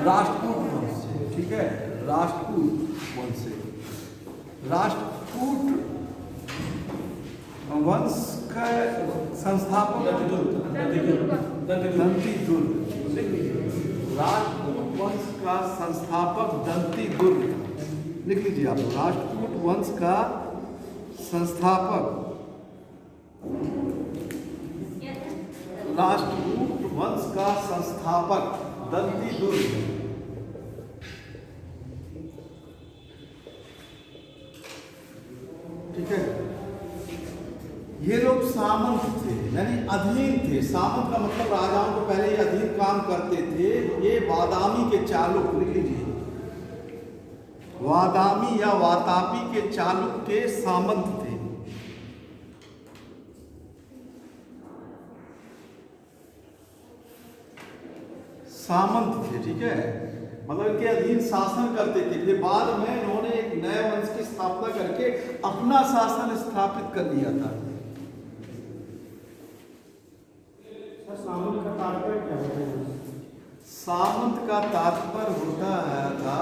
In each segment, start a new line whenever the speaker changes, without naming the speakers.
राष्ट्रकूट वंश से, ठीक है, राष्ट्रकूट वंश से। राष्ट्रकूट वंश का संस्थापक दंतिदुर्ग। राष्ट्रकूट वंश का संस्थापक दंतिदुर्ग, लिख लीजिए आप। राष्ट्रकूट वंश का संस्थापक, राष्ट्रकूट वंश का संस्थापक दंतिदुर्ग। ठीक है, ये लोग सामंत थे, यानी अधीन थे। सामंत का मतलब राजाओं को पहले ये अधीन काम करते थे। ये वादामी के चालुक, लिख लीजिए, वादामी या वातापी के चालुक के सामंत थे। सामंत थे, ठीक है, मतलब इनके अधीन शासन करते थे। फिर बाद में इन्होंने एक नए वंश की स्थापना करके अपना शासन स्थापित कर दिया था।
सामंत का तात्पर्य क्या होता है?
सामंत का तात्पर्य होता है था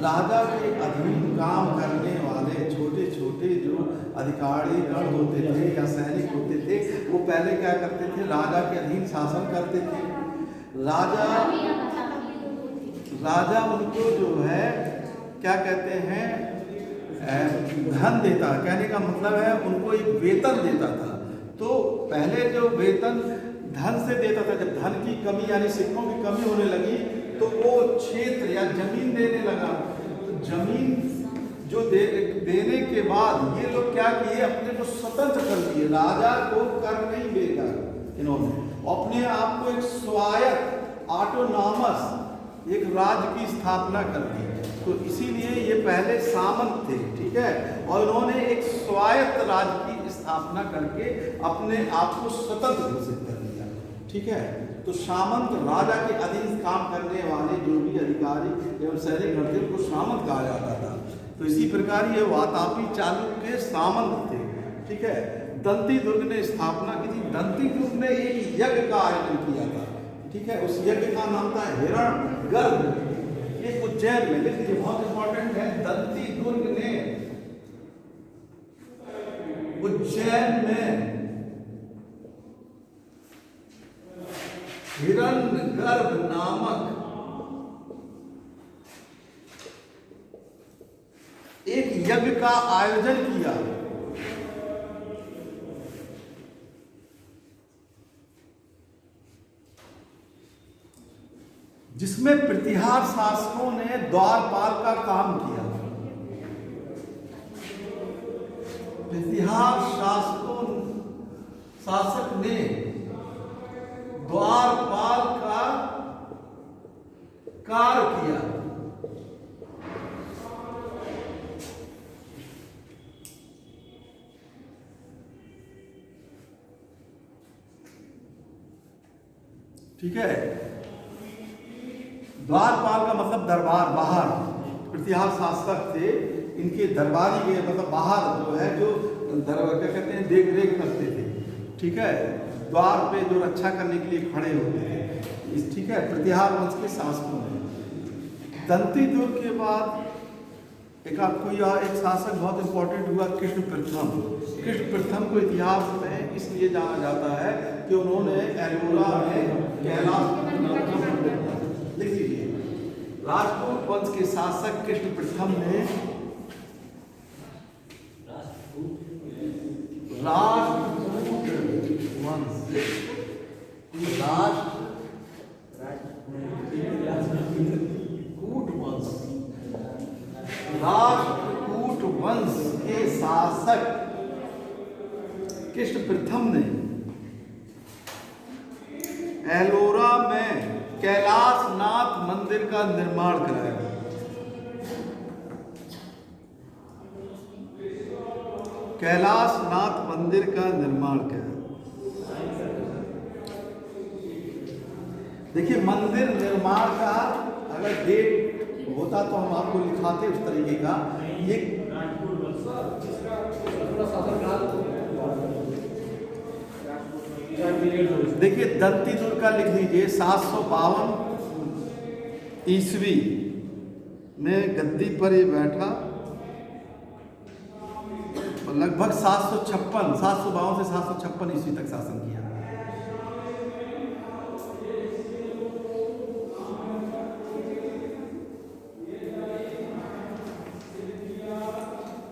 राजा के अधीन काम करने वाले छोटे छोटे जो अधिकारी गण होते थे या सैनिक होते थे, वो पहले क्या करते थे, राजा के अधीन शासन करते थे। राजा उनको जो है क्या कहते हैं, धन देता, कहने का मतलब है उनको एक वेतन देता था। तो पहले जो वेतन धन से देता था, जब धन की कमी यानी सिक्कों की कमी होने लगी तो वो क्षेत्र या जमीन देने लगा। तो जमीन जो देने के बाद ये लोग क्या किए, अपने को स्वतंत्र कर दिए। राजा को कर नहीं देगा, इन्होंने अपने आप को एक स्वायत्त ऑटोनॉमस एक राज्य की स्थापना कर दी। तो इसीलिए ये पहले सामंत थे, ठीक है, और इन्होंने एक स्वायत्त राज्य की स्थापना करके अपने आप को स्वतंत्र घोषित कर दिया, ठीक है। तो सामंत राजा के अधीन काम करने वाले जो भी अधिकारी एवं सैनिक थे उनको सामंत कहा जाता था। तो इसी प्रकार ये वातापी चालुक के सामंत थे, ठीक है। दंतिदुर्ग ने स्थापना की थी। दंतिदुर्ग ने एक यज्ञ का आयोजन किया था, ठीक है, उस यज्ञ का नाम था हिरण्यगर्भ। ये उज्जैन में, लिख लीजिए, बहुत इंपॉर्टेंट है। दंतिदुर्ग ने उज्जैन में हिरण्यगर्भ नामक एक यज्ञ का आयोजन किया। जिसमें प्रतिहार शासकों ने द्वारपाल का काम किया। प्रतिहार शासक ने द्वारपाल का कार्य किया। ठीक है, द्वारपाल का मतलब दरबार, बाहर। प्रतिहार शासक थे, इनके दरबारी के मतलब बाहर जो है, जो दरबार क्या कहते हैं, देख रेख करते थे, ठीक है, द्वार पे जो रक्षा करने के लिए खड़े होते थे, ठीक है, प्रतिहार वंश के शासकों ने। दंतिदुर्ग के बाद एक आपको एक शासक बहुत इंपॉर्टेंट हुआ, कृष्ण प्रथम। कृष्ण प्रथम को इतिहास में इसलिए जाना जाता है कि उन्होंने एलोरा में कैलाश, लिख लीजिए, राजपूत वंश के शासक कृष्ण प्रथम ने राष्ट्रकूट वंश, राष्ट्रकूट वंश के शासक कृष्ण प्रथम ने एलोरा में कैलाशनाथ मंदिर का निर्माण कराया। कैलाशनाथ मंदिर का निर्माण किया। देखिए, मंदिर निर्माण का अगर डेट होता तो हम आपको लिखाते उस तरीके का। ये देखिए, दंतिदुर्ग का लिख लीजिए 752 ईस्वी में गद्दी पर ये बैठा और लगभग 752 से 756 ईस्वी तक शासन किया।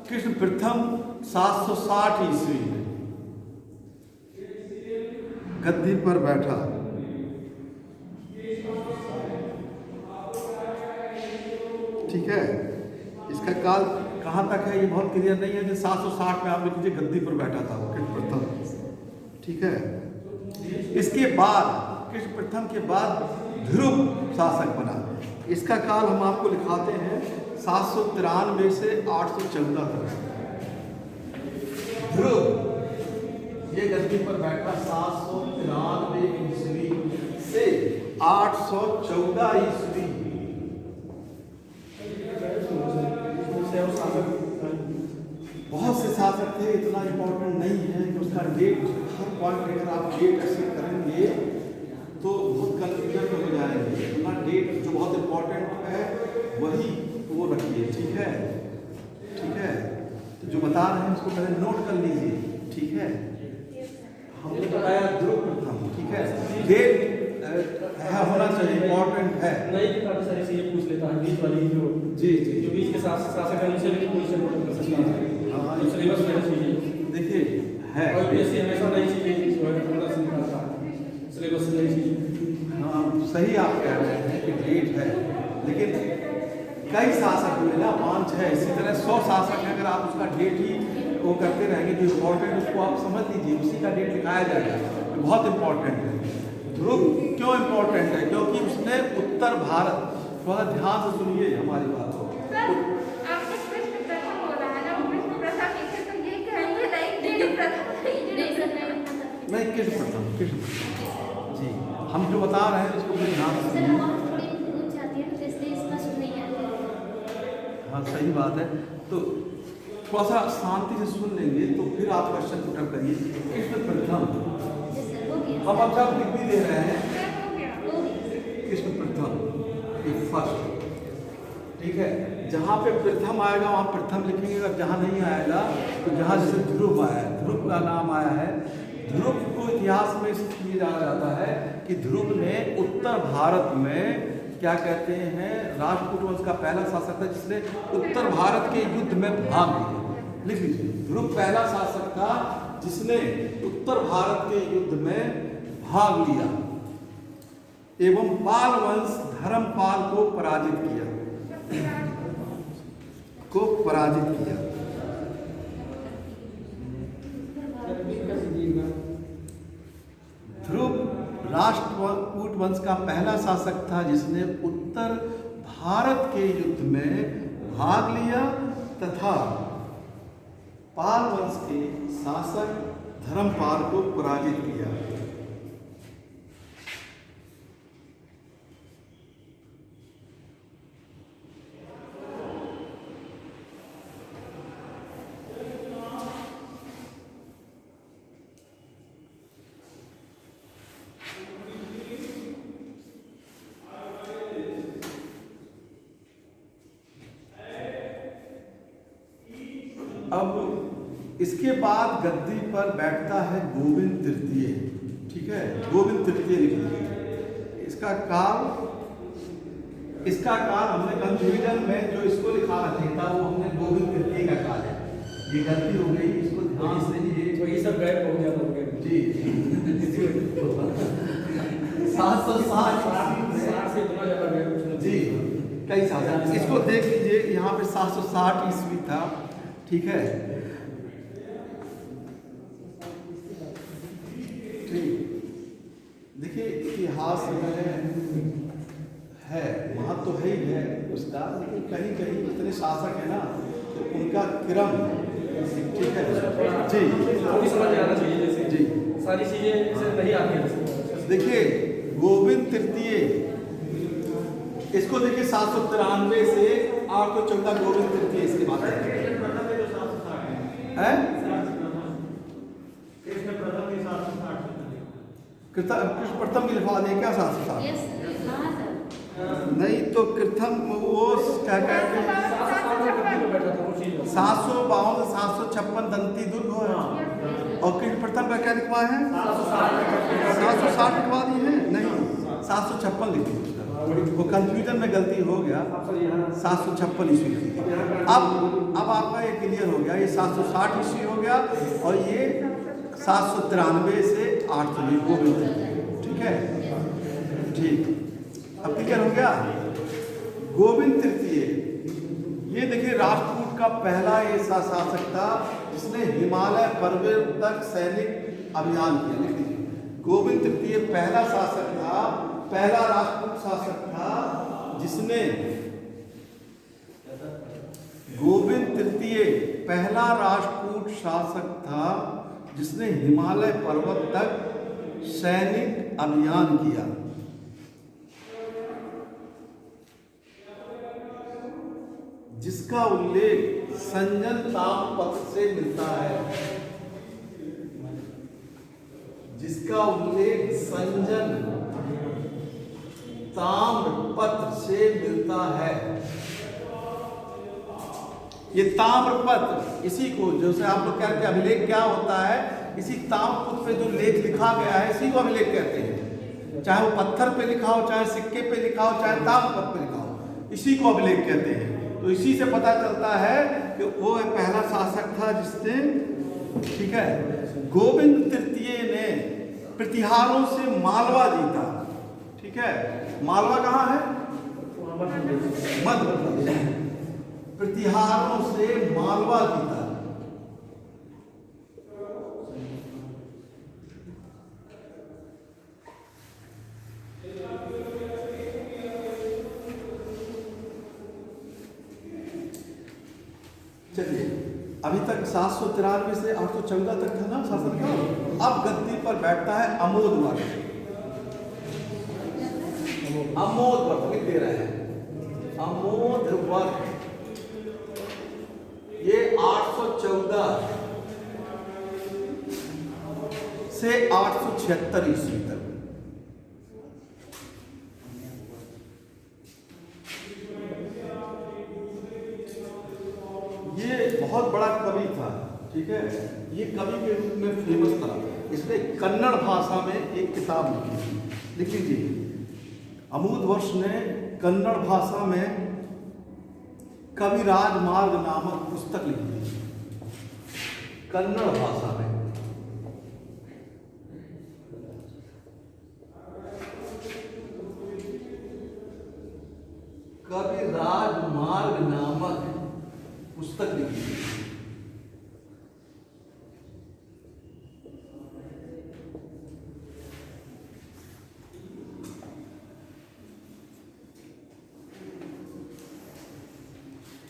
कृष्ण प्रथम 760 ईस्वी में गद्दी पर बैठा। ठीक है, इसका काल कहाँ तक है ये बहुत क्लियर नहीं है कि 760 में आप लिख लीजिए गद्दी पर बैठा था वो कृष्ण प्रथम। ठीक है, इसके बाद कृष्ण प्रथम के बाद ध्रुव शासक बना। इसका काल हम आपको लिखाते हैं 793 से 814 तक। ध्रुव ये गद्दी पर बैठा 793 ईस्वी से 814 ईस्वी। बहुत से शासक थे, इतना इम्पोर्टेंट नहीं है कि उसका डेट हर पॉइंट लेकर आप डेट ऐसे करेंगे तो बहुत कंफ्यूजन हो जाएंगे। अपना डेट जो बहुत इम्पोर्टेंट है वही वो रखिए। ठीक है, ठीक है, तो जो बता रहे हैं उसको पहले नोट कर लीजिए। ठीक है, हमने बताया ध्रुव प्रथम। ठीक है, डेट है होना चाहिए, इम्पोर्टेंट है।
नहीं तो काफी सारी चीजें पूछ लेता है बीच वाली जो
जी जी
जो बीच के साथ शासक है उनसे भी कोई से नोट कर सकता है।
हाँ,
तो सिलेबस में चाहिए
देखिए है
और यूपीएससी हमेशा नई चीजें जो है थोड़ा सा निकालता है सिलेबस से नई चीजें।
हाँ, सही आप कह रहे हैं कि डेट है, लेकिन कई शासक हुए ना, 5-6, इसी तरह 100 शासक है। अगर आप उसका डेट ही वो करते रहेंगे जो इम्पोर्टेंट उसको आप समझ लीजिए, उसी का डेट लिखाया जाएगा, तो बहुत इम्पोर्टेंट है। ध्रुव क्यों इम्पोर्टेंट है? क्योंकि उसने उत्तर भारत, थोड़ा ध्यान से सुनिए हमारी बात को।
आपने कृष्ण प्रथम बोला है ना, कृष्ण प्रथम लिखे तो ये कहेंगे नहीं
नहीं, कृष्ण प्रथम जी, हम जो बता रहे हैं उसको ध्यान से सुनिए। हाँ, सही बात है। तो थोड़ा सा शांति से सुन लेंगे तो फिर आप क्वेश्चन पुटअप करिए। कृष्ण प्रथम हम अब सब लिख भी दे रहे हैं, कृष्ण प्रथम फर्स्ट। ठीक है, जहाँ पे प्रथम आएगा वहाँ प्रथम लिखेंगे, अगर जहाँ नहीं आएगा तो जहाँ जैसे ध्रुव आया है, ध्रुव का नाम आया है। ध्रुव को इतिहास में इसलिए जाना जाता है कि ध्रुव ने उत्तर भारत में क्या कहते हैं राजपूत वंश का पहला शासक था जिसने उत्तर भारत के युद्ध में भाग लिया। लिख लीजिए, ध्रुव पहला शासक था जिसने उत्तर भारत के युद्ध में भाग लिया एवं पाल वंश धर्मपाल को पराजित किया। ध्रुव राष्ट्रकूट वंश का पहला शासक था जिसने उत्तर भारत के युद्ध में भाग लिया तथा पाल वंश के शासक धर्मपाल को पराजित किया। अब इसके बाद गद्दी पर बैठता है गोविंद तृतीय। ठीक है, गोविंद तृतीय लिख लीजिए। इसका काल हमने कंफ्यूजन में जो इसको लिखा था वो हमने गोविंद तृतीय का काल है। ये गलती हो गई, इसको ध्यान से लीजिए।
तो ये सब गैप हो जाता होगा
जी 760
से इतना ज्यादा गैप
जी कई साल। इसको देख लीजिए, यहाँ पे 760 ईस्वी था। ठीक है, ठीक, देखिए इतिहास में है वहाँ तो है ही है उसका, लेकिन कहीं कहीं इतने शासक है ना तो उनका क्रम ठीक है जी
थोड़ी समझ आना चाहिए। जैसे
जी
सारी चीजें जैसे नहीं आती हैं।
देखिए गोविंद तृतीय, इसको देखिए 793 से 814 गोविंद तृतीय इसके बाद है। कृष्ण प्रथम की लिखवा दें क्या 760? नहीं तो कृथम वो क्या कहते हैं 752 756 दंती दुर्ग हो है। और कृष्ण प्रथम का क्या लिखवा है 760 लिखवा दी है नहीं 756 लिखी है। वो कंफ्यूजन में गलती हो गया 756 ईस्वी की। अब आपका ये क्लियर हो गया ये 760 ईस्वी हो गया और ये 793 से 800 गोविंद तृतीय। ठीक है ठीक अब क्लियर हो गया। गोविंद तृतीय ये देखिए राष्ट्रकूट का पहला ऐसा शासक था जिसने हिमालय पर्वत तक सैनिक अभियान किया। लिख लीजिए गोविंद तृतीय पहला शासक था पहला राष्ट्रकूट शासक था जिसने गोविंद तृतीय पहला राष्ट्रकूट शासक था जिसने हिमालय पर्वत तक सैनिक अभियान किया। जिसका उल्लेख संजन ताम्रपत्र से मिलता है। जिसका उल्लेख संजन ताम्रपत्र से मिलता है। ये ताम्रपत्र इसी को जैसे आप लोग कहते हैं अभिलेख क्या होता है इसी ताम्रपत्र पे जो लेख लिखा गया है इसी को अभिलेख कहते हैं। चाहे वो पत्थर पे लिखा हो चाहे सिक्के पे लिखा हो चाहे ताम्रपत्र पे लिखा हो इसी को अभिलेख कहते हैं। तो इसी से पता चलता है कि वो पहला शासक था जिसने ठीक है गोविंद तृतीय ने प्रतिहारों से मालवा जीता। ठीक है मालवा कहाँ है मध्य प्रदेश। प्रतिहारों से मालवा जीता। चलिए अभी तक 793 से 814 तक था ना शासन का। अब गद्दी पर बैठता है अमोद वर्ष। अमोद वर्ष लिख दे रहे हैं अमोद वर्ष ये 814 से 876 ईस्वी तक। ये बहुत बड़ा कवि था। ठीक है ये कवि के रूप में फेमस था। इसने कन्नड़ भाषा में एक किताब लिखी थी। लिख लीजिए अमोद वर्ष ने कन्नड़ भाषा में कविराज मार्ग नामक पुस्तक लिखी थी कन्नड़ भाषा में। कविराज मार्ग नामक पुस्तक लिखी थी।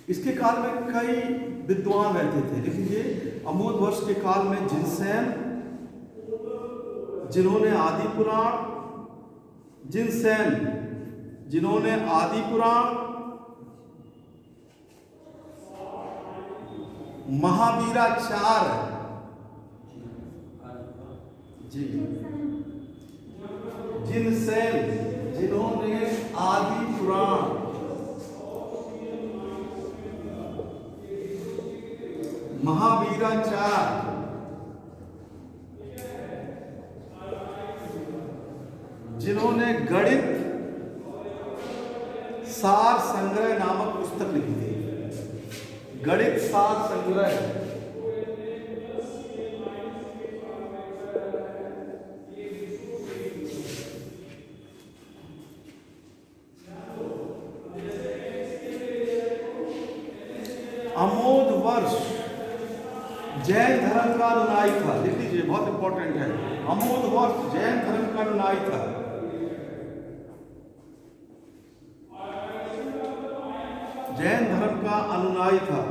इसके काल में कई विद्वान रहते थे। लिख लीजिए अमोद वर्ष के काल में जिनसेन जिन्होंने आदि पुराण जिनसेन जिन्होंने आदि पुराण महावीराचार्य जी जिनसेन जिन्होंने आदि पुराण महावीराचार्य जिन्होंने गणित सार संग्रह नामक पुस्तक लिखी थी। गणित सार संग्रह अमोद वर्ष जैन धर्म का अनुयायी था। लिख लीजिए बहुत इंपॉर्टेंट है। अमोद वर्ष जैन धर्म का अनुयायी था। जैन धर्म का अनुयायी था।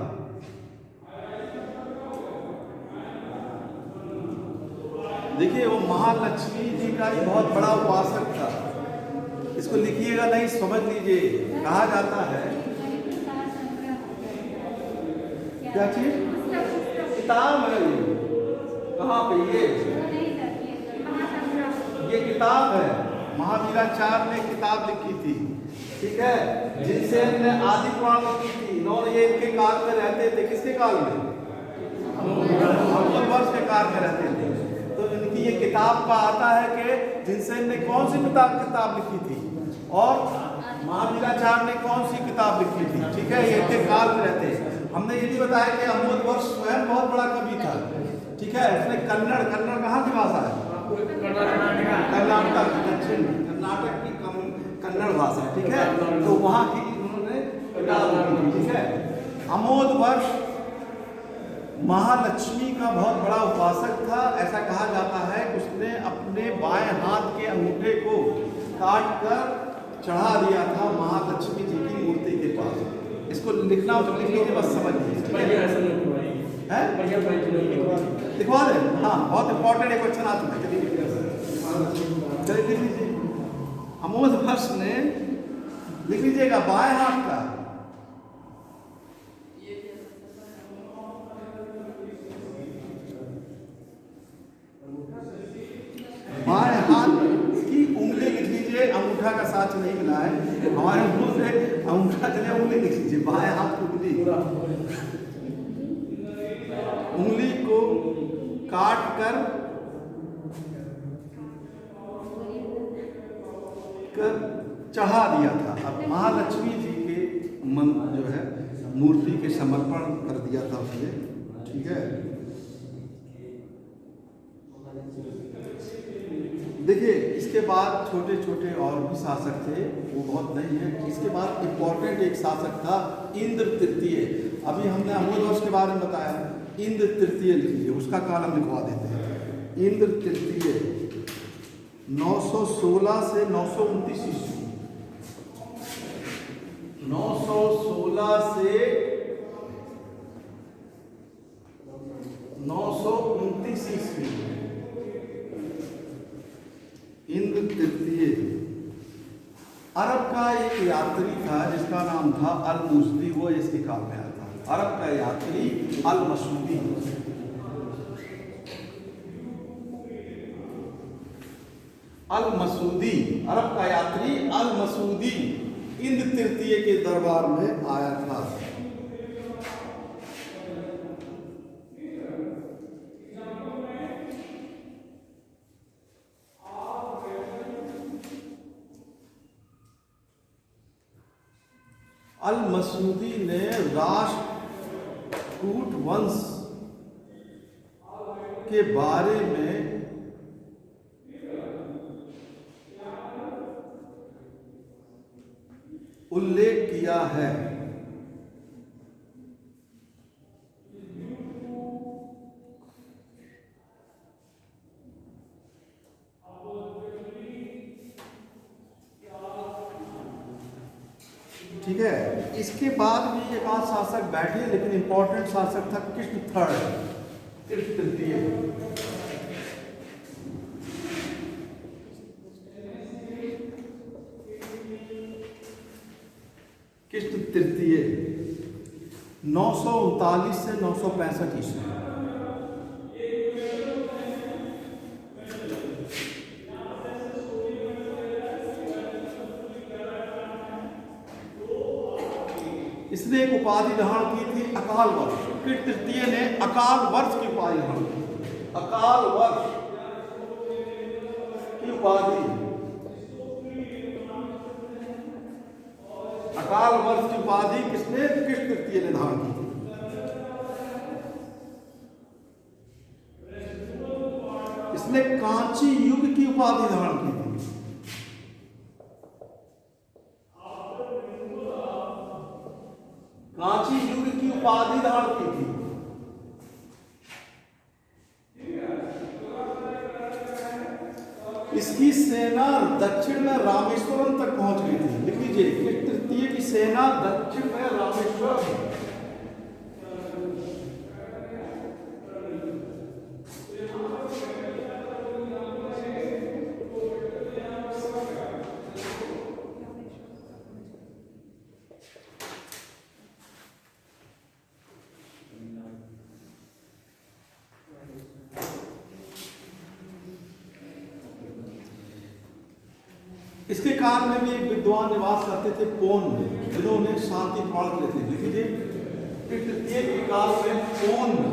देखिए वो महालक्ष्मी जी का ही बहुत बड़ा उपासक था। इसको लिखिएगा नहीं समझ लीजिए। कहा जाता है क्या चीज किताब है ये। कहाँ पे ये किताब है। महावीराचार्य ने किताब लिखी थी ठीक है, जिनसे हमने आदि पुराण की थी, इन्होंने ये इनके काल में रहते थे। किसके काल में? अमोद वर्ष के काल में रहते थे। तो इनकी ये किताब का आता है कि जिनसे इनने कौन सी किताब लिखी थी, और महावीराचार्य ने कौन सी किताब लिखी थी। ठीक है, ये इनके काल में रहते हैं। हमने ये भी बताया कि अमोद वर्ष स्वयं बहुत बड़ा कवि था। ठीक है, उसने कन्नड़ कहाँ की भाषा है? कर्नाटक, दक्षिण कर्नाटक की कन्नड़ भाषा। ठीक है, तो वहाँ की उन्होंने किताब लिखी। ठीक है, अमोद वर्ष महालक्ष्मी का बहुत बड़ा उपासक था। ऐसा कहा जाता है कि उसने अपने बाएं हाथ के अंगूठे को काट कर चढ़ा दिया था महालक्ष्मी जी की मूर्ति के पास। इसको लिखना हो तो लिख लीजिए, बस समझ लीजिए। लिखवा दे। हाँ, बहुत इंपॉर्टेंट एक क्वेश्चन आ चुका है। चलिए लिख लीजिए। अमोद वर्ष ने लिख लीजिएगा बाएं हाथ का, बाएं हाथ की उंगली लिख लीजिए। अंगूठा का साथ नहीं मिला है हमारे मुंह से, अंगूठा चले, उंगली लिख लीजिए। बाएं हाथ की उंगली को काट कर चढ़ा दिया था। अब महालक्ष्मी जी के मन जो है मूर्ति के समर्पण कर दिया था उसने। ठीक है, देखिए इसके बाद छोटे छोटे और भी शासक थे, वो बहुत नहीं है। इसके बाद इंपॉर्टेंट एक शासक था इंद्र तृतीय। अभी हमने अमोद वर्ष के बारे में बताया, इंद्र तृतीय लिख लीजिए, उसका काल हम लिखवा देते हैं। इंद्र तृतीय 916 से 929 ईस्वी, 916 से 929 ईस्वी। इंद्र तृतीय अरब का एक यात्री था जिसका नाम था अल-मसूदी, वो इसके काल में आया था। अरब का यात्री अल-मसूदी, अल-मसूदी, अरब का यात्री अल-मसूदी इंद्र तृतीय के दरबार में आया था। अल-मसूदी ने राष्ट्रकूट वंश के बारे में उल्लेख किया है। ठीक है, इसके बाद भी एक आध शासक बैठे, लेकिन इंपॉर्टेंट शासक था कृष्ण थर्ड, कृष्ण तृतीय। कृष्ण तृतीय 939 से 965 ईस्वी। इसने एक उपाधि धारण की थी अकाल वर्ष। कृष्ण तृतीय ने अकाल वर्ष की उपाधि धारण की। अकाल वर्ष की उपाधि, अकाल वर्ष की उपाधि किसने? कृष्ण तृतीय ने धारण की थी। इसने कांची युग की उपाधि धारण की थी। कांची युग की उपाधि धारण की थी। इसकी सेना दक्षिण में रामेश्वरम तक पहुंच गई थी। लिख लीजिए, कृष्ण तृतीय की सेना दक्षिण में रामेश्वरम। इसके काल में भी एक विद्वान निवास करते थे पौन में, जिन्होंने शांति पुराण लिखे थे। लिखिए तृतीय के काल में पौन में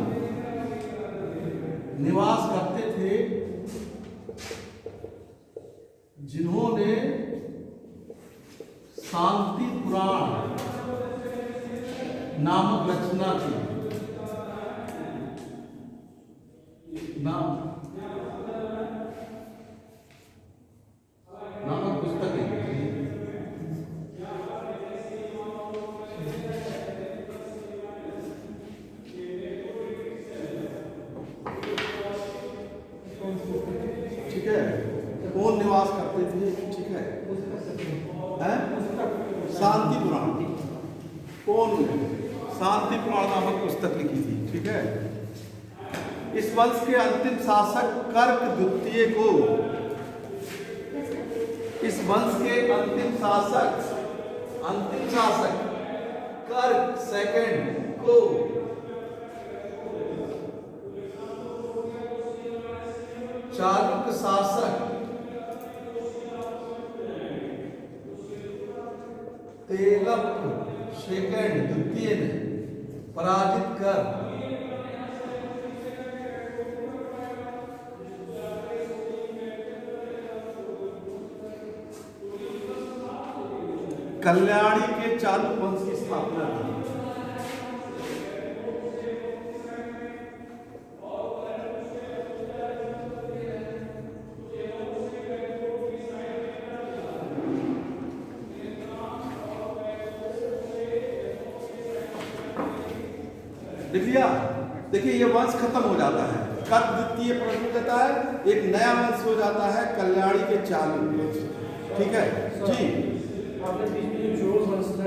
निवास करते थे, जिन्होंने शांति पुराण नामक रचना की। नामक पुस्तक लिखी। ठीक है, कौन निवास करते थे? ठीक है, शांति पुराण, कौन शांति पुराण नामक पुस्तक लिखी थी। ठीक है, इस वंश के अंतिम शासक कर्क द्वितीय को, इस वंश के अंतिम शासक कर्क सेकंड को चालुक्य शासक तेलप सेकंड द्वितीय ने पराजित कर कल्याणी के चालुक वंश की स्थापना की। लिख लिया? देखिए ये वंश खत्म हो जाता है, कर्क द्वितीय प्रश्न देता है, एक नया वंश हो जाता है कल्याणी के चालुक वंश। ठीक है जी।
आपने बीच में चोल वंश था,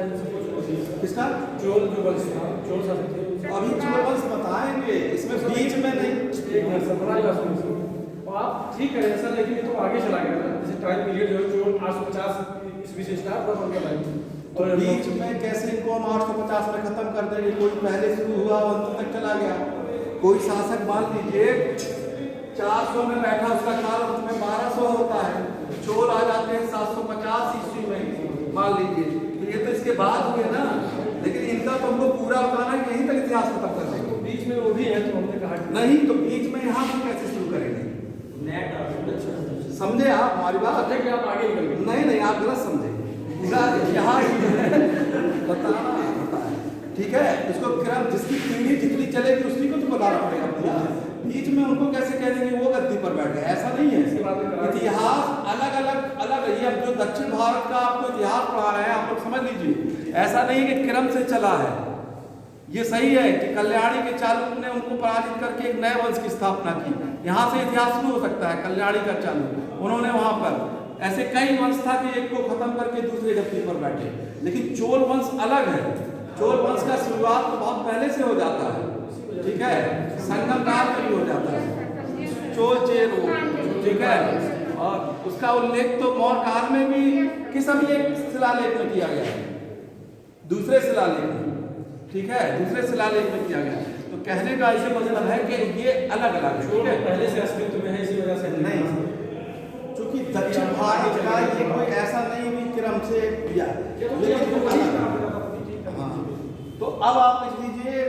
किसका?
चोल जो वंश था, चोल शासक थे।
अभी चोल वंश बताएंगे, इसमें बीच में नहीं।
एक मिनट सतना का सुनिए। और आप ठीक है ऐसा, लेकिन ये तो आगे चला गया ना, जैसे टाइम पीरियड जो चोल 850 ईस्वी से स्टार्ट हुआ उनका टाइम,
और बीच में कैसे इनको हम 850 में खत्म कर देंगे? कोई पहले शुरू हुआ अंत तक चला गया। कोई शासक मान लीजिए 400 में बैठा, उसका काल अंत में 1200 होता है, चोल आ जाते हैं 750 ईस्वी में मान लीजिए, तो ये तो इसके बाद हुए ना। लेकिन इनका तो हमको पूरा बताना है, यहीं तक इतिहास खत्म कर देंगे।
बीच में वो भी है, तो हमने कहा
नहीं, तो बीच में यहाँ से कैसे शुरू करेंगे? समझे आप हमारी बात?
कि आप आगे निकल गए।
नहीं, आप गलत समझे। यहाँ बताना होता है। ठीक है, इसको क्रम जिसकी पीढ़ी जितनी चलेगी उसी को तो बताना पड़ेगा। बीच में उनको कैसे कह देंगे वो गद्दी पर बैठे? ऐसा नहीं है। इतिहास अलग अलग है। अब जो दक्षिण भारत का आपको इतिहास पढ़ा रहे हैं, आप लोग समझ लीजिए, ऐसा नहीं है कि क्रम से चला है। ये सही है कि कल्याणी के चालुक ने उनको पराजित करके एक नए वंश की स्थापना की। यहाँ से इतिहास शुरू हो सकता है। कल्याणी का चालुक, उन्होंने वहां पर ऐसे कई वंश था कि एक को खत्म करके दूसरे गद्दी पर बैठे। लेकिन चोल वंश अलग है। चोल वंश का शुरुआत तो बहुत पहले से हो जाता है। ठीक है, संगम काल में भी हो जाता है चोल चेरो। ठीक है, और उसका उल्लेख तो मौर्य काल में भी किस अभिलेख शिलालेख में किया गया है? दूसरे शिलालेख में। ठीक है, दूसरे शिलालेख में किया गया। तो कहने का इसे मतलब है कि ये अलग अलग है। ठीक है,
पहले से अस्तित्व में है, इसी वजह से
नहीं, क्योंकि दक्षिण भारत का ये कोई ऐसा नहीं भी क्रम से दिया। हाँ, तो अब आप लिख लीजिए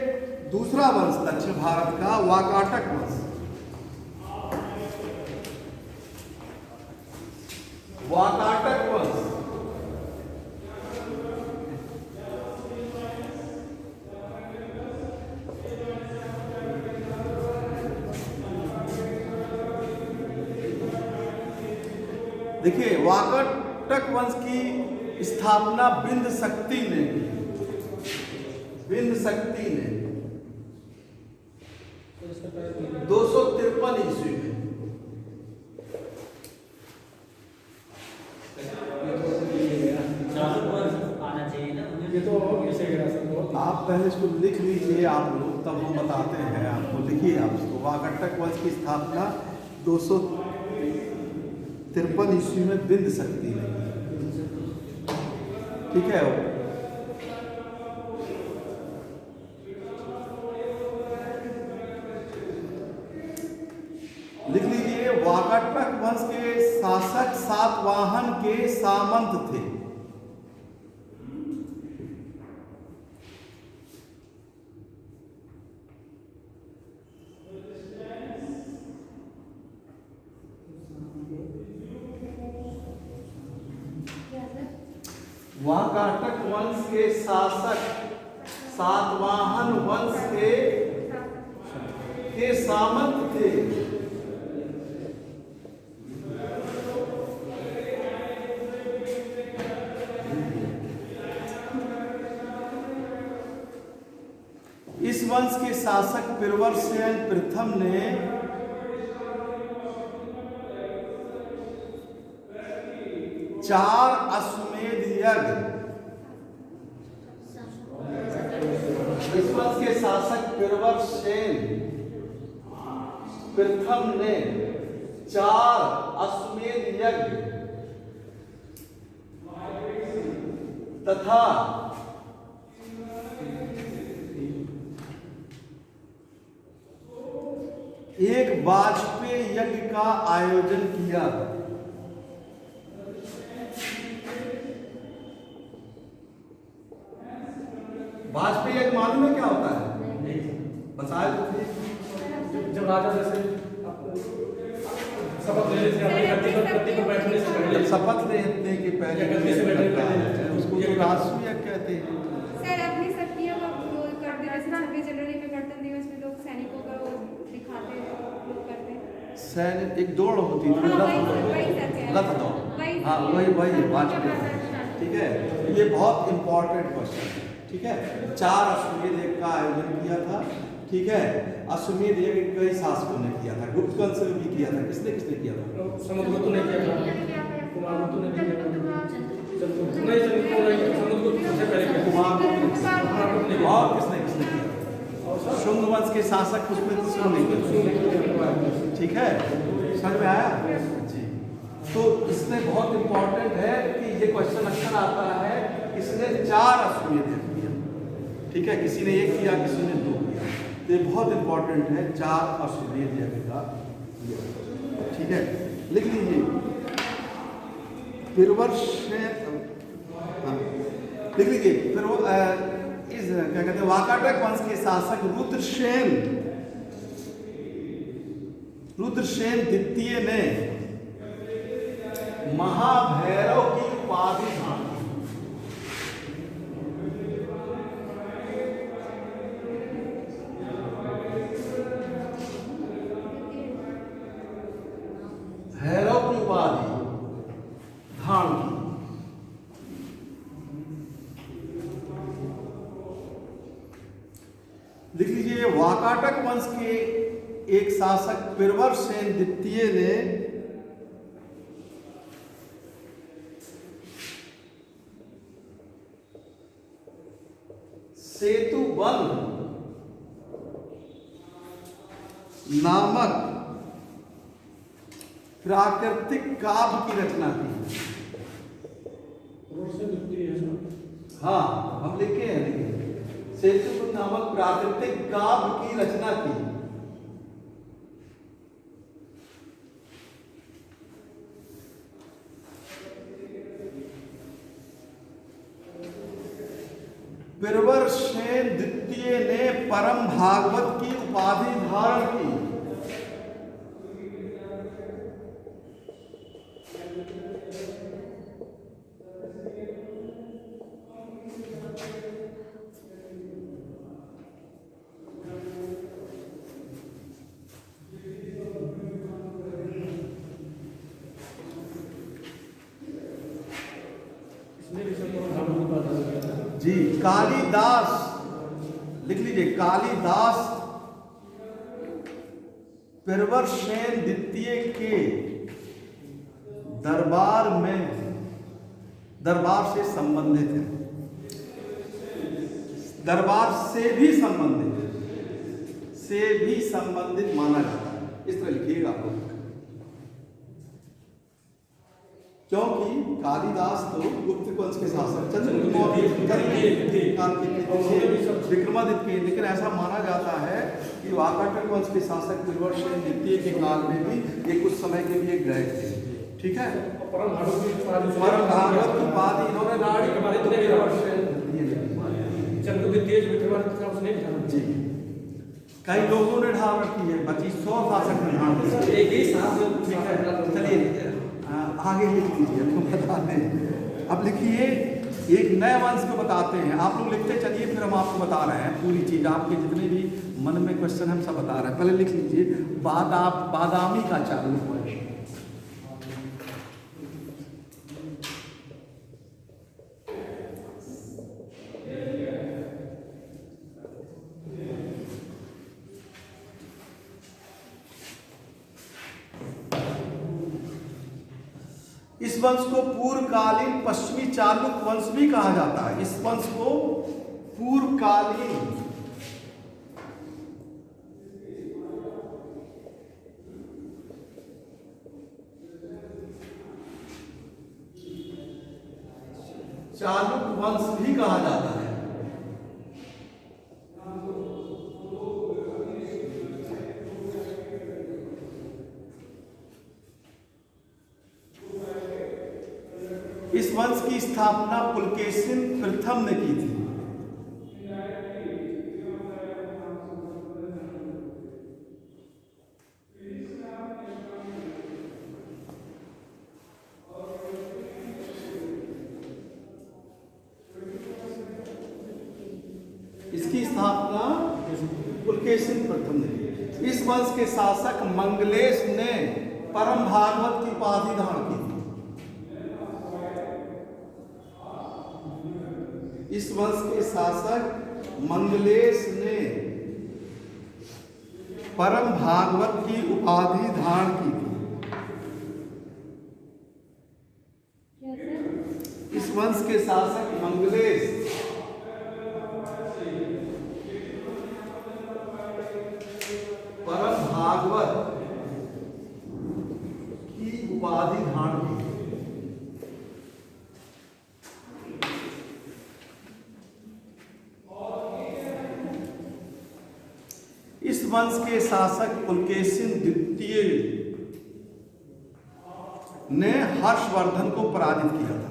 दूसरा वंश दक्षिण भारत का, वाकाटक वंश। वाकाटक वंश देखिए, वाकाटक वंश की स्थापना बिंद शक्ति ने की। बिंद शक्ति ने 253 ईस्वी में।
ये तो कैसे गया सर?
आप पहले इसको लिख लीजिए आप लोग, तब हम बताते हैं आपको। लिखिए आप इसको, वाकाटक वंश की स्थापना 253 ईस्वी में बिंद शक्ति ने की। ठीक है, लिख लीजिए वाकाटक वंश के शासक सातवाहन के सामंत थे। वाकाटक वंश के शासक सातवाहन वंश के सामंत थे। इस वंश के शासक पिरवरसेन प्रथम ने चार अश्वमेध यज्ञ, इस वंश के शासक पिरवरसेन प्रथम ने चार अश्वमेध यज्ञ तथा एक वाजपेय यज्ञ का आयोजन किया। वाजपेय यज्ञ मालूम है क्या होता है? बताया तो थे।
जब राजा जैसे शपथ लेने से गद्दी पर बैठने से पहले,
शपथ लेने के पहले
गद्दी से बैठने के पहले
उसको तो राष्ट्रीय यज्ञ कहते हैं।
सर अपनी शक्तियों का वो करते हैं, 26 जनवरी पे गणतंत्र दिवस में लोग सैनिकों का वो दिखाते हैं, लोग करते हैं।
सैनिक एक दौड़ होती थी, लथ दौड़, हाँ वही वाजपेयी। ठीक है, ये बहुत इंपॉर्टेंट क्वेश्चन है। ठीक है, चार अश्वमेध यज्ञ का आयोजन किया था। ठीक है, अश्वमेध यज्ञ कई शासकों ने किया था, गुप्त वंश में भी किया था। किसने किसने किया था?
समुद्रगुप्त ने किया था, कुमारगुप्त ने किया था, नहीं समुद्रगुप्त सबसे पहले किया था,
कुमारगुप्त ने, और किसने किसने किया था? शुंग वंश के शासक पुष्यमित्र ने किया। ठीक है, समझ में आया जी? तो इसमें बहुत इंपॉर्टेंट है कि ये क्वेश्चन अक्सर आता है, इसने चार अश्वमेध यज्ञ किया। ठीक है, किसी ने एक किया, किसी ने दो किया। तो ये बहुत इंपॉर्टेंट है, चार अश्वमेध यज्ञ का किया। ठीक है, लिख लीजिए पिरवरसेन, हाँ लिख लीजिए। फिर वो इस क्या कहते हैं, वाकाटक वंश के शासक रुद्रसेन द्वितीय ने महाभैरव की उपाधि धारण की। भैरव की उपाधि धारण की। लिख लीजिए, वाकाटक वंश के एक शासक पिरवरसेन द्वितीय ने सेतुबंध नामक प्राकृतिक काव्य की रचना की। हाँ हम लिखे हैं, लिखे सेतुबंध नामक प्राकृतिक काव्य की रचना की। पिरवरसेन द्वितीय ने परम भागवत की उपाधि धारण की। जी, कालिदास, लिख लीजिए, कालिदास पिरवरसेन द्वितीय के दरबार से संबंधित है, दरबार से भी संबंधित माना जाता है। इस तरह लिखिएगा आप लोग, क्योंकि कालिदास तो गुप्त वंश के शासक विक्रमादित्य के, लेकिन ऐसा माना जाता है कि वाकाटक वंश के शासक पिरवरसेन द्वितीय के काल में भी ये कुछ समय के लिए गए थे। ठीक है।
परम भागवत की उपाधि,
परम भागवत की उपाधि इन्होंने नाड़ी
हमारे इतने भी चंद्र द्वितीय जो विक्रमादित्य था उसने ध्यान
जी, कई लोगों ने ढाल रखी है, बची 100 शासक ने ढाल रखी है।
एक ही साथ में
चलिए आगे लिख लीजिए, आपको बता दें। अब लिखिए, एक नए वंश को बताते हैं, आप लोग लिखते चलिए, फिर हम आपको बता रहे हैं पूरी चीज, आपके जितने भी मन में क्वेश्चन हम सब बता रहे हैं। पहले लिख लीजिए, बादामी का चालुक्य वंश। इस वंश को पूर्वकालीन पश्चिमी चालुक्य वंश भी कहा जाता है। इस वंश को पूर्वकालीन चालुक्य वंश भी कहा जाता है। इस वंश की स्थापना पुलकेशिन प्रथम ने की थी। इसकी स्थापना पुलकेशिन प्रथम ने की। इस वंश के शासक मंगलेश ने परम भागवत की उपाधि धारण की थी। इस वंश के शासक मंगलेश ने परम भागवत की उपाधि धारण की थी। इस वंश के शासक मंगलेश परम भागवत की उपाधि धारण की थी। इस वंश के शासक पुलकेशिन द्वितीय ने हर्षवर्धन को पराजित किया था।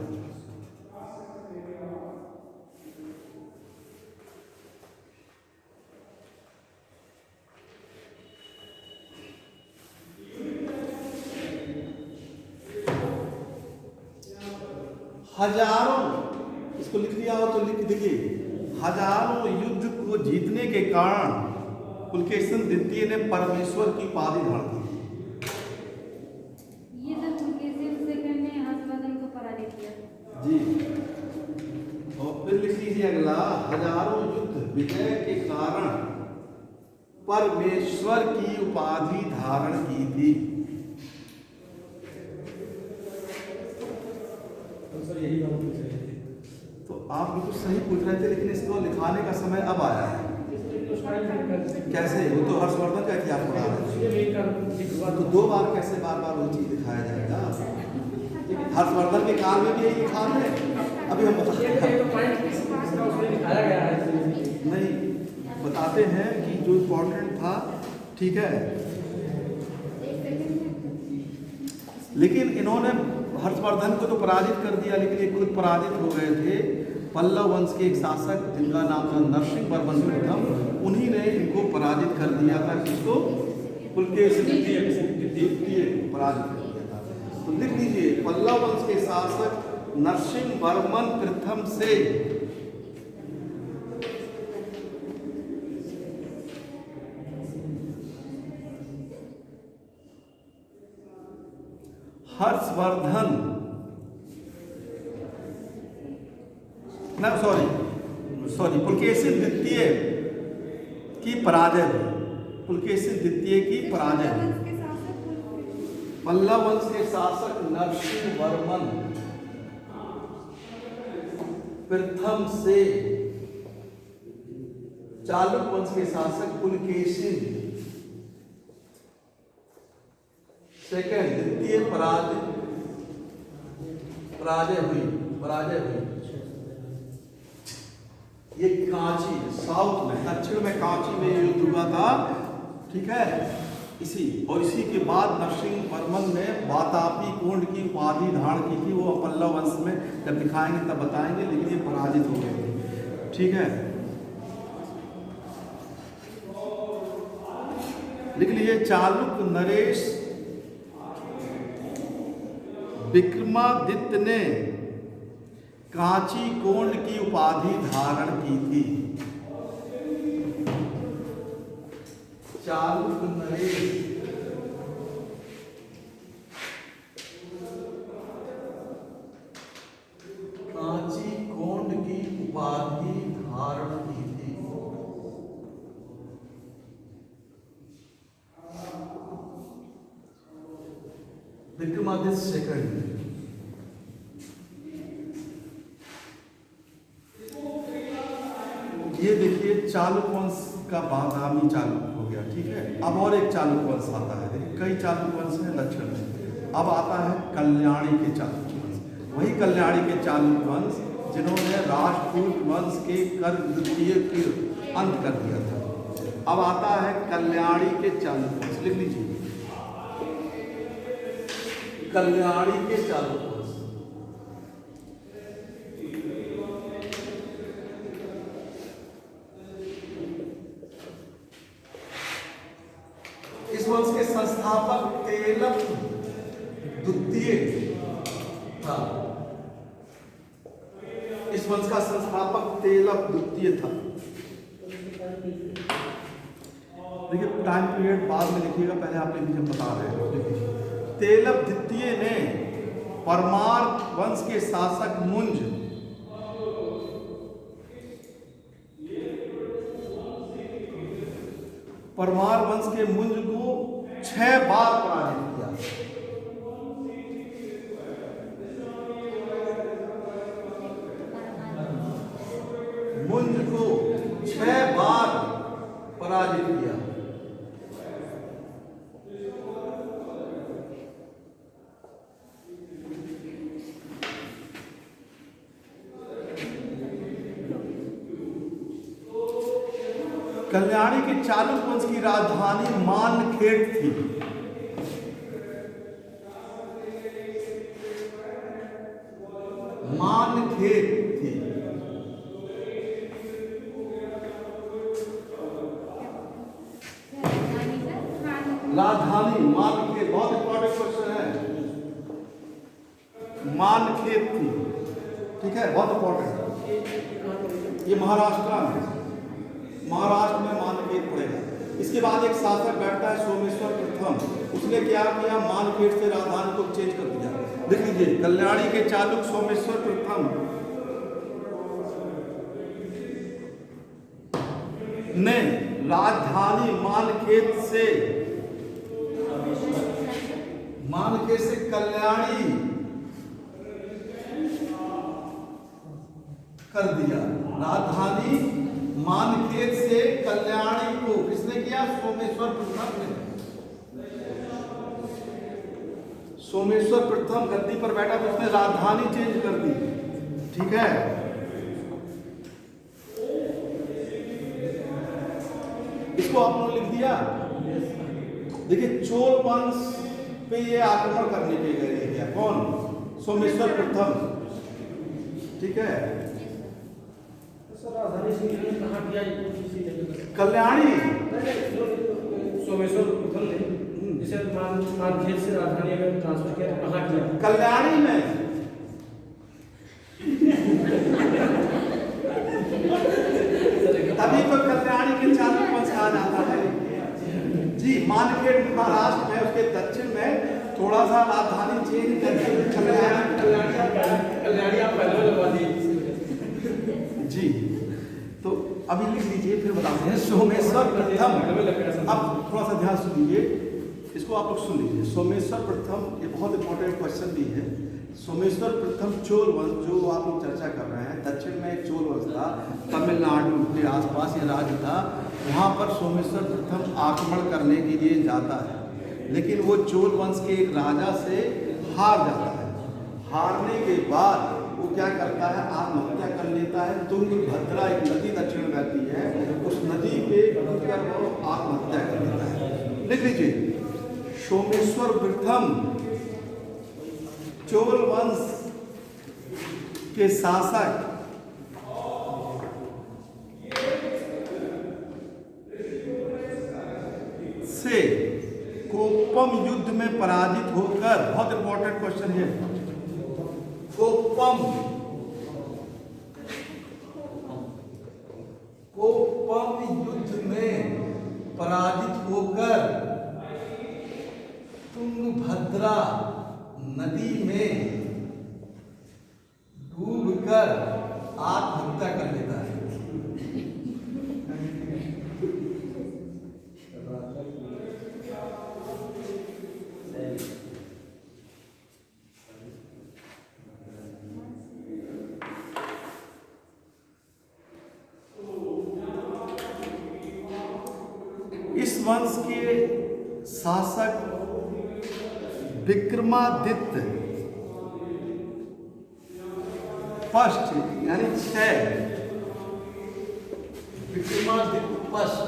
हजारों, इसको लिख लिया हो तो लिख दीजिए, हजारों युद्ध को जीतने के कारण पुलकेशिन द्वितीय ने परमेश्वर की उपाधि धारण की।
ये तो पुलकेशिन सेकंड ने हर्षवर्धन को पराजित किया
जी, और फिर लिख लीजिए अगला, हजारों युद्ध विजय के कारण परमेश्वर की उपाधि धारण की थी।
सर यही बात पूछ रहे थे।
तो आप बिल्कुल सही पूछ रहे थे, लेकिन इसको लिखाने का समय अब आया है। कैसे? वो तो हर्षवर्धन का इतिहास पढ़ा रहे हैं, तो 2 बार कैसे बार बार वो चीज दिखाया जाएगा? हर्षवर्धन के काल में भी यही लिखा है। अभी हम नहीं बताते हैं कि जो इम्पोर्टेंट था, ठीक है, लेकिन इन्होंने हर्षवर्धन को तो पराजित कर दिया, लेकिन ये खुद पराजित हो गए थे। पल्लव वंश के एक शासक जिनका नाम था नरसिंह वर्मन प्रथम, उन्हीं ने इनको पराजित कर दिया था। किसको? पुलकेशिन द्वितीय को पराजित कर दिया था। तो लिख लीजिए, पल्लव वंश के शासक नरसिंह वर्मन प्रथम से हर्षवर्धन पुलकेशिन द्वितीय की पराजय हुई। पुलकेशिन द्वितीय की पराजय हुई। पल्लव वंश के शासक नरसिंह वर्मन प्रथम से चालुक्य वंश के शासक पुलकेशिन सेकंड द्वितीय पराजय हुई। ये कांची साउथ में, दक्षिण में कांची में युद्ध हुआ था, ठीक है। इसी के बाद नरसिंह वर्मन ने वातापी कोंड की उपाधि धारण की थी। वो पल्लव वंश में जब दिखाएंगे तब बताएंगे, लेकिन ये पराजित हो गए थे। ठीक है, लिख लीजिए। चालुक्य नरेश विक्रमादित्य ने कांची कोंड की उपाधि धारण की थी। चालुक्य नरेश कांची कोंड की उपाधि धारण की थी। विक्रमादित्य सेकंड। ये देखिए चालुक्य वंश का बादामी चालुक्य हो गया। ठीक है, अब और एक चालुक्य वंश आता है। देखिए कई चालुक्य वंश हैं दक्षिण में। अब आता है कल्याणी के चालुक्य वंश। वही कल्याणी के चालुक्य वंश जिन्होंने राष्ट्रकूट वंश के कर द्वितीय के अंत कर दिया था। अब आता है कल्याणी के चालुक्य वंश। लिख लीजिए, कल्याणी के चालुक्य वंश। इस वंश के संस्थापक तेलप द्वितीय था। इस वंश का संस्थापक तेलप द्वितीय था। देखिए टाइम पीरियड बाद में लिखिएगा, पहले आप लिख लीजिए, बता रहे हैं। तेलप द्वितीय ने परमार वंश के शासक मुंज परमार वंश के मुंज को 6 बार पराजित किया। मुंज को 6 बार पराजित किया। कल्याणी के चालुक्य वंश की राजधानी मानखेड़ थी। मानखेड़ थी। राजधानी मानखेड़, बहुत इंपॉर्टेंट क्वेश्चन है। मानखेड़ थी। ठीक है, बहुत इंपॉर्टेंट। ये महाराष्ट्र में, महाराष्ट्र में मानखेड़ पड़ेगा। इसके बाद एक शासक बैठता है सोमेश्वर प्रथम। उसने क्या किया, मानखेड़ से राजधानी को चेंज कर दिया। देख लीजिए, कल्याणी के चालुक्य सोमेश्वर प्रथम ने राजधानी मानखेड़ से कल्याणी कर दिया। राजधानी मानखेड़ से कल्याणी को किसने किया, सोमेश्वर प्रथम ने। सोमेश्वर प्रथम गद्दी पर बैठा तो उसने राजधानी चेंज कर दी। ठीक है, इसको आप लोग लिख दिया। देखिए चोल वंश पे ये आक्रमण करने के लिए गया कौन, सोमेश्वर प्रथम। ठीक है, कल्याणी
सोमेश्वर प्रथम ने जिसे मानखेड़ से राजधानी में ट्रांसफर किया तो कहाँ किया?
कल्याणी में। तभी तो कल्याणी के चालुक्य वंश कहा जाता है जी। मानखेड़ महाराष्ट्र में, उसके दक्षिण में थोड़ा सा राजधानी चेंज करके
कल्याणी आप पहले लगवा दिए
जी। तो अभी लिख लीजिए, फिर बताते हैं। सोमेश्वर प्रथम, अब थोड़ा सा ध्यान सुनिए, इसको आप लोग सुन लीजिए। सोमेश्वर प्रथम, ये बहुत इंपॉर्टेंट क्वेश्चन भी है। सोमेश्वर प्रथम चोल वंश जो आप लोग चर्चा कर रहे हैं, दक्षिण में एक चोल वंश था, तमिलनाडु के आसपास ये राज्य था। वहाँ पर सोमेश्वर प्रथम आक्रमण करने के लिए जाता है, लेकिन वो चोल वंश के एक राजा से हार जाता है। हारने के बाद वो क्या करता है, आत्महत्या कर लेता है। तुंगभद्रा एक नदी दक्षिण में बहती है, उस नदी पे कूदकर वो आत्महत्या कर लेता है। लिख लीजिए, सोमेश्वर प्रथम चोल वंश के शासक से कोप्पम युद्ध में पराजित होकर, बहुत इंपॉर्टेंट क्वेश्चन है, कोप्पम युद्ध में पराजित होकर तुंगभद्रा नदी में डूबकर आत्महत्या कर लेता है। इस वंश के शासक विक्रमादित्य फर्स्ट यानी 6, विक्रमादित्य फर्स्ट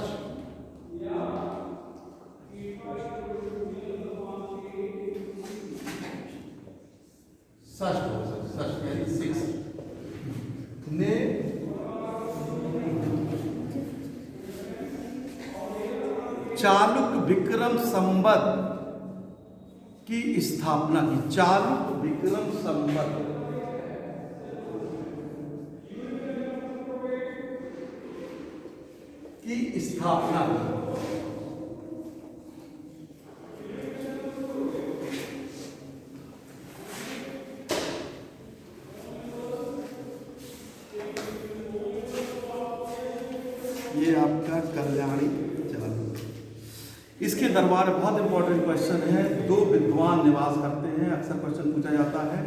यानी 6 ने चालुक्य विक्रम संवत की स्थापना की। चालुक्य विक्रम संवत की स्थापना की। ये आपका कल्याणी चालू। इसके दरबार में बहुत इंपॉर्टेंट क्वेश्चन है। 2 विद्वान निवास करते हैं, अक्सर क्वेश्चन पूछा जाता है।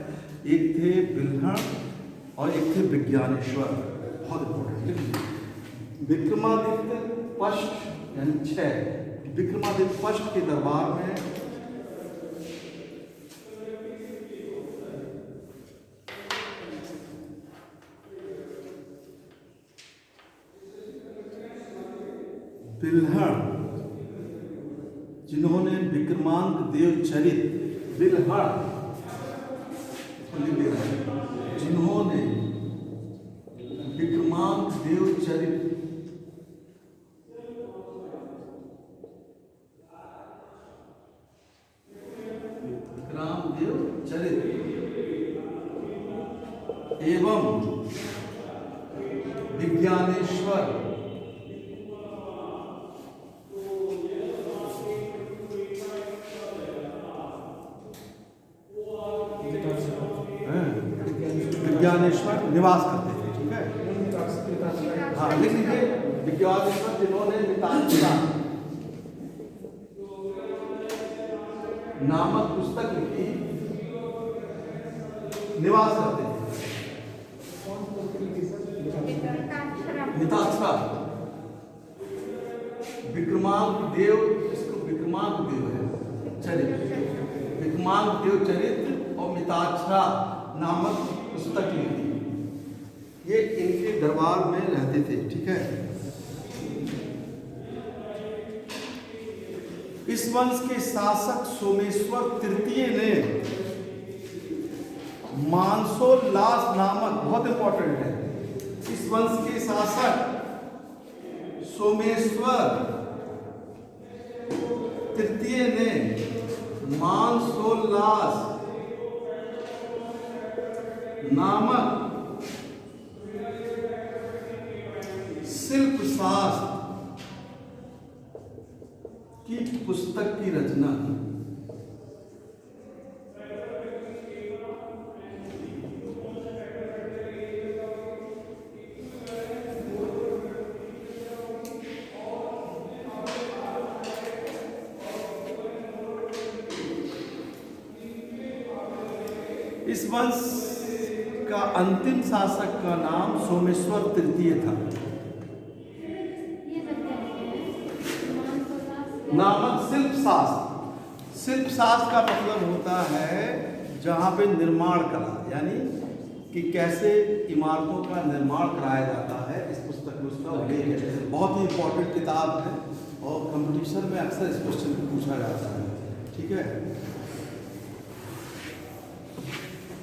एक थे बिल्हण और एक थे विज्ञानेश्वर। बहुत इंपॉर्टेंट। विक्रमादित्य फर्स्ट यानी 6, विक्रमादित्य फर्स्ट के दरबार में बिल्हण, जिन्होंने विक्रमांक देव चरित, बिल्हण जिन्होंने विक्रमांक देव चरित एवं विज्ञानेश्वर निवास करते थे। ठीक है, हाँ लिख लीजिए। विज्ञानेश्वर जिन्होंने मिताक्षरा नामक पुस्तक लिखी, निवास करते थे। मिताक्षरा विक्रमांक देव, इसको विक्रमांक देव है चरित्र, विक्रमांक देव चरित्र और मिताक्षरा नामक पुस्तक लिखी। ये इनके दरबार में रहते थे। ठीक है, इस वंश के शासक सोमेश्वर तृतीय ने मानसोल्लास नामक, बहुत इंपॉर्टेंट है, इस वंश के शासक सोमेश्वर तृतीय ने मानसोल्लास नामक शिल्प शास्त्र की पुस्तक की रचना की। इस वंश का अंतिम शासक का नाम सोमेश्वर तृतीय था। नामक शिल्प शास्त्र, शिल्प शास्त्र का मतलब होता है जहाँ पे निर्माण कला, यानी कि कैसे इमारतों का निर्माण कराया जाता है। इस पुस्तक में उसका उल्लेख है। बहुत ही इंपॉर्टेंट किताब है और कंपटीशन में अक्सर इस क्वेश्चन को पूछा जाता है। ठीक है।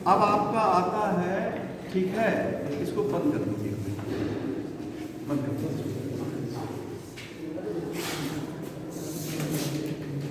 अब आपका आता है, ठीक है, इसको बंद कर दीजिए, बंद कर दीजिए।